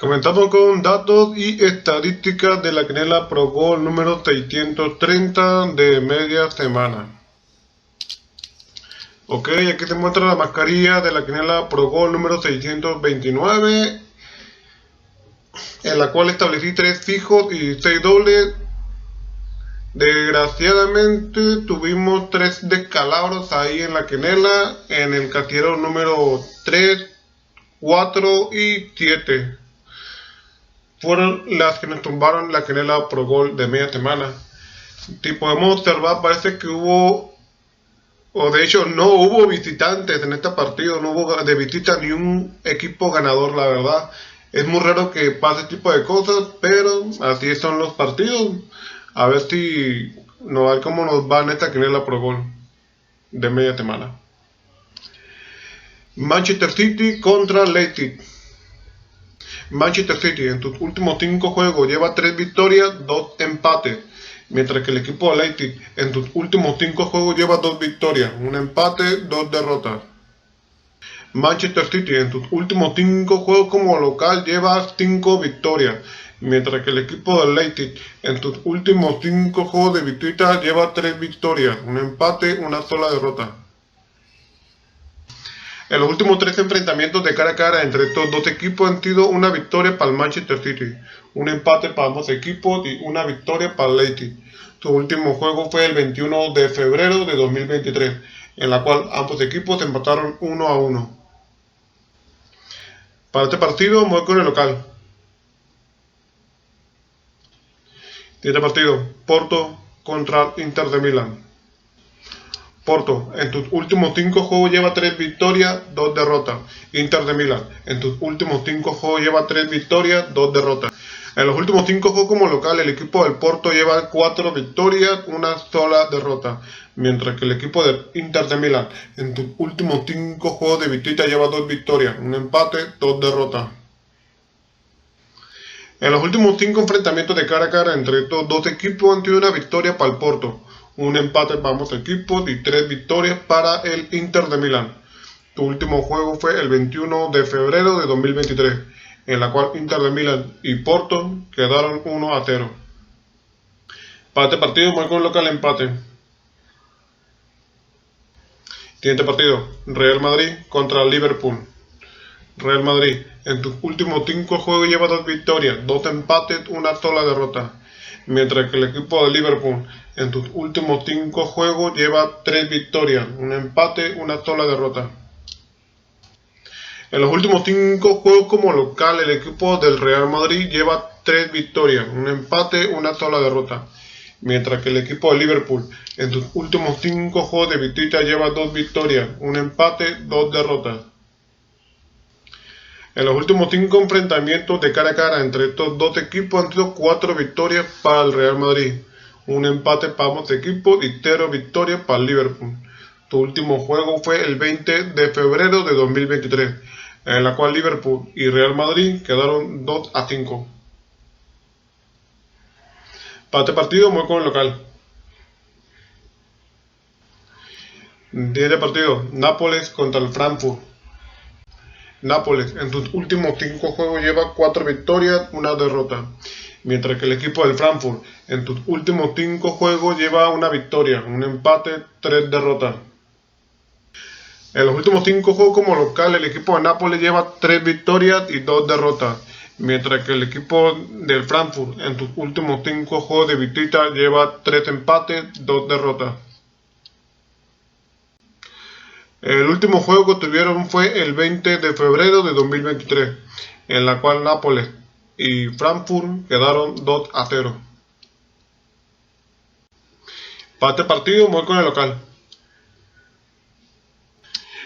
Comenzamos con datos y estadísticas de la quiniela Pro Gol número 630 de media semana. Ok, aquí se muestra la mascarilla de la quiniela Pro Gol número 629, en la cual establecí 3 fijos y 6 dobles. Desgraciadamente tuvimos 3 descalabros ahí en la quiniela, en el casillero número 3, 4 y 7. Fueron las que nos tumbaron la quiniela Pro Gol de media semana. Si podemos observar, parece que hubo, o de hecho no hubo visitantes en este partido, no hubo de visita ni un equipo ganador, la verdad. Es muy raro que pase este tipo de cosas, pero así son los partidos. A ver si nos va cómo nos va en esta quiniela Pro Gol de media semana. Manchester City contra Leipzig. Manchester City en sus últimos 5 juegos lleva 3 victorias, 2 empates, mientras que el equipo de Leipzig en sus últimos 5 juegos lleva 2 victorias, 1 empate, 2 derrotas. Manchester City en sus últimos 5 juegos como local lleva 5 victorias, mientras que el equipo de Leipzig en sus últimos 5 juegos de visita lleva 3 victorias, 1 empate, 1 sola derrota. En los últimos 3 enfrentamientos de cara a cara entre estos dos equipos han sido una victoria para el Manchester City, un empate para ambos equipos y una victoria para el Leipzig. Su último juego fue el 21 de febrero de 2023, en la cual ambos equipos empataron 1-1. Para este partido voy con el local. Siguiente partido, Porto contra Inter de Milán. Porto en sus últimos 5 juegos lleva 3 victorias, 2 derrotas. Inter de Milán en sus últimos 5 juegos lleva 3 victorias, 2 derrotas. En los últimos 5 juegos como local, el equipo del Porto lleva 4 victorias, 1 sola derrota, mientras que el equipo del Inter de Milán en sus últimos 5 juegos de visita lleva 2 victorias, 1 empate, 2 derrotas. En los últimos 5 enfrentamientos de cara a cara entre estos dos equipos han sido una victoria para el Porto, un empate para ambos equipos y 3 victorias para el Inter de Milán. Su último juego fue el 21 de febrero de 2023, en la cual Inter de Milán y Porto quedaron 1-0. Para este partido marcó un local empate. Siguiente partido, Real Madrid contra Liverpool. Real Madrid en sus últimos 5 juegos lleva 2 victorias, 2 empates, 1 sola derrota, mientras que el equipo de Liverpool en sus últimos 5 juegos lleva 3 victorias, 1 empate, 1 sola derrota. En los últimos 5 juegos como local, el equipo del Real Madrid lleva 3 victorias, 1 empate, 1 sola derrota, mientras que el equipo de Liverpool en sus últimos 5 juegos de visita lleva 2 victorias, 1 empate, 2 derrotas. En los últimos 5 enfrentamientos de cara a cara entre estos dos equipos han sido 4 victorias para el Real Madrid, un empate para ambos equipos y 0 victorias para el Liverpool. Su último juego fue el 20 de febrero de 2023, en la cual Liverpool y Real Madrid quedaron 2-5. Para este partido voy con el local. Siguiente partido, Nápoles contra el Frankfurt. Nápoles en sus últimos 5 juegos lleva 4 victorias, 1 derrota, mientras que el equipo del Frankfurt en sus últimos 5 juegos lleva 1 victoria, 1 empate, 3 derrotas. En los últimos 5 juegos como local, el equipo de Nápoles lleva 3 victorias y 2 derrotas, mientras que el equipo del Frankfurt en sus últimos 5 juegos de visita lleva 3 empates, 2 derrotas. El último juego que tuvieron fue el 20 de febrero de 2023, en la cual Nápoles y Frankfurt quedaron 2-0. Para este partido voy con el local.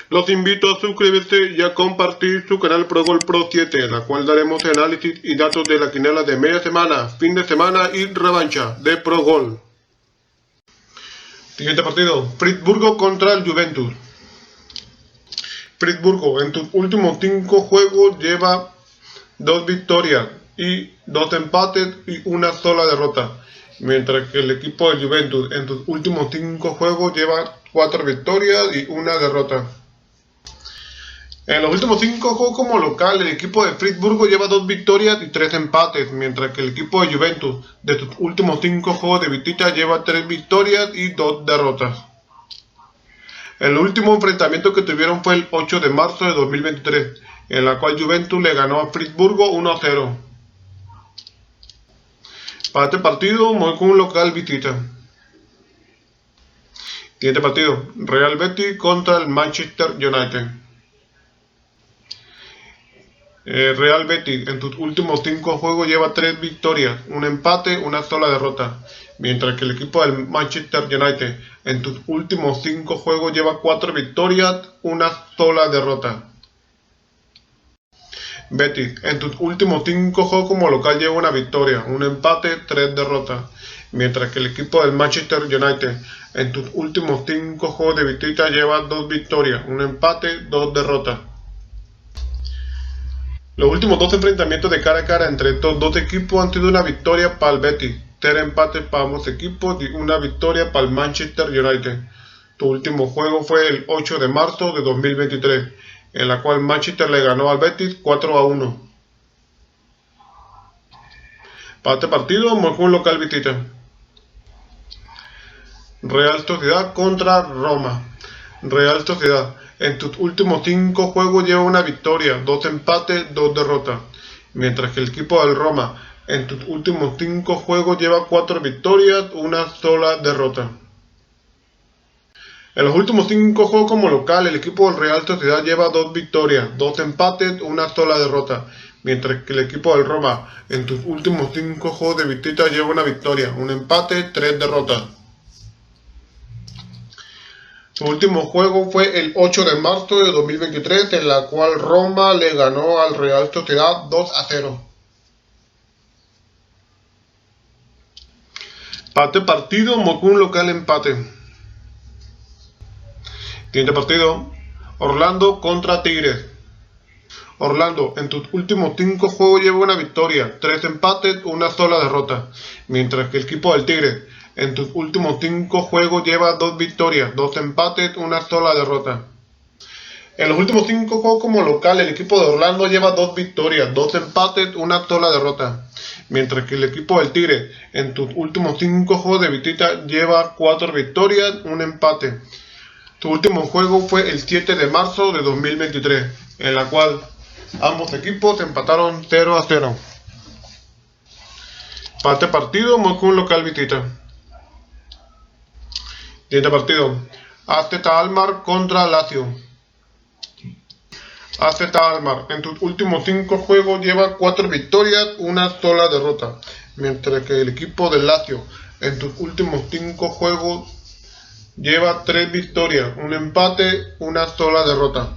Los invito a suscribirse y a compartir su canal Pro Gol Pro 7, en la cual daremos análisis y datos de la quiniela de media semana, fin de semana y revancha de Pro Gol. Siguiente partido, Friburgo contra el Juventus. Friburgo en sus últimos 5 juegos lleva 2 victorias y 2 empates y 1 sola derrota, mientras que el equipo de Juventus en sus últimos 5 juegos lleva 4 victorias y 1 derrota. En los últimos 5 juegos como local, el equipo de Friburgo lleva 2 victorias y 3 empates, mientras que el equipo de Juventus, de sus últimos 5 juegos de visita, lleva 3 victorias y 2 derrotas. El último enfrentamiento que tuvieron fue el 8 de marzo de 2023, en la cual Juventus le ganó a Friburgo 1-0. Para este partido, voy con un local visita. Siguiente partido, Real Betis contra el Manchester United. Real Betis en sus últimos 5 juegos lleva 3 victorias, un empate, una sola derrota, mientras que el equipo del Manchester United en sus últimos 5 juegos lleva 4 victorias, una sola derrota. Betis en sus últimos 5 juegos como local lleva una victoria, un empate, 3 derrotas, mientras que el equipo del Manchester United en sus últimos 5 juegos de visita lleva 2 victorias, un empate, 2 derrotas. Los últimos 2 enfrentamientos de cara a cara entre estos dos equipos han sido una victoria para el Betis, 3 empates para ambos equipos y una victoria para el Manchester United. Su último juego fue el 8 de marzo de 2023, en la cual Manchester le ganó al Betis 4-1. Para este partido, vamos con un local visita. Real Sociedad contra Roma. Real Sociedad en sus últimos 5 juegos lleva una victoria, 2 empates, 2 derrotas, mientras que el equipo del Roma en sus últimos 5 juegos lleva 4 victorias, una sola derrota. En los últimos 5 juegos como local, el equipo del Real Sociedad lleva 2 victorias, 2 empates, una sola derrota, mientras que el equipo del Roma en sus últimos 5 juegos de visita lleva una victoria, un empate, 3 derrotas. Su último juego fue el 8 de marzo de 2023, en la cual Roma le ganó al Real Sociedad 2-0. Para este partido, vamos con un local empate. Siguiente partido, Orlando contra Tigres. Orlando en sus últimos 5 juegos lleva una victoria, 3 empates, una sola derrota, mientras que el equipo del Tigres en sus últimos 5 juegos lleva 2 victorias, 2 empates, una sola derrota. En los últimos 5 juegos como local, el equipo de Orlando lleva 2 victorias, 2 empates, una sola derrota, mientras que el equipo del Tigre en sus últimos 5 juegos de visita lleva 4 victorias, un empate. Su último juego fue el 7 de marzo de 2023, en la cual ambos equipos empataron 0-0. Para este partido, vamos con un local visita. Siguiente partido, AZ Alkmaar contra Lazio. AZ Alkmaar en sus últimos 5 juegos lleva 4 victorias, una sola derrota, mientras que el equipo de Lazio en sus últimos 5 juegos lleva 3 victorias, un empate, una sola derrota.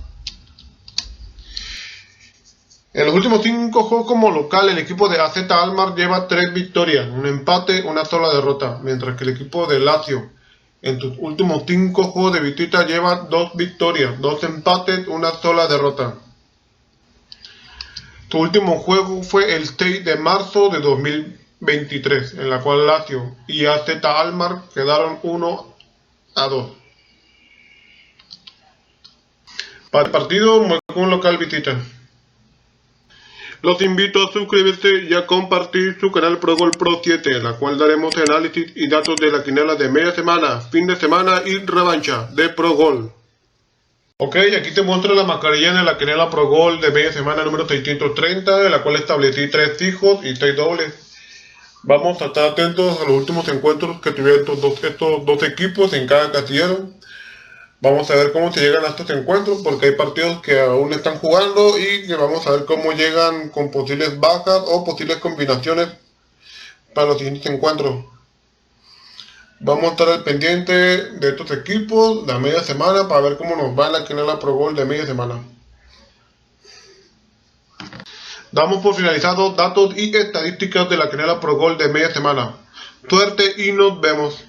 En los últimos 5 juegos como local, el equipo de AZ Alkmaar lleva 3 victorias, un empate, una sola derrota, mientras que el equipo de Lazio en sus últimos 5 juegos de visita lleva 2 victorias, 2 empates, una sola derrota. Su último juego fue el 6 de marzo de 2023, en la cual Lazio y AZ Alkmaar quedaron 1-2. Para el partido, voy con un local visita. Los invito a suscribirse y a compartir su canal ProGol Pro 7, en la cual daremos análisis y datos de la quiniela de media semana, fin de semana y revancha de ProGol. Ok, aquí te muestro la mascarilla de la quiniela ProGol de media semana número 630, en la cual establecí 3 fijos y 6 dobles. Vamos a estar atentos a los últimos encuentros que tuvieron estos dos equipos en cada casillero. Vamos a ver cómo se llegan a estos encuentros, porque hay partidos que aún están jugando y que vamos a ver cómo llegan con posibles bajas o posibles combinaciones para los siguientes encuentros. Vamos a estar al pendiente de estos equipos la media semana para ver cómo nos va en la quiniela ProGol de media semana. Damos por finalizados datos y estadísticas de la quiniela ProGol de media semana. Suerte y nos vemos.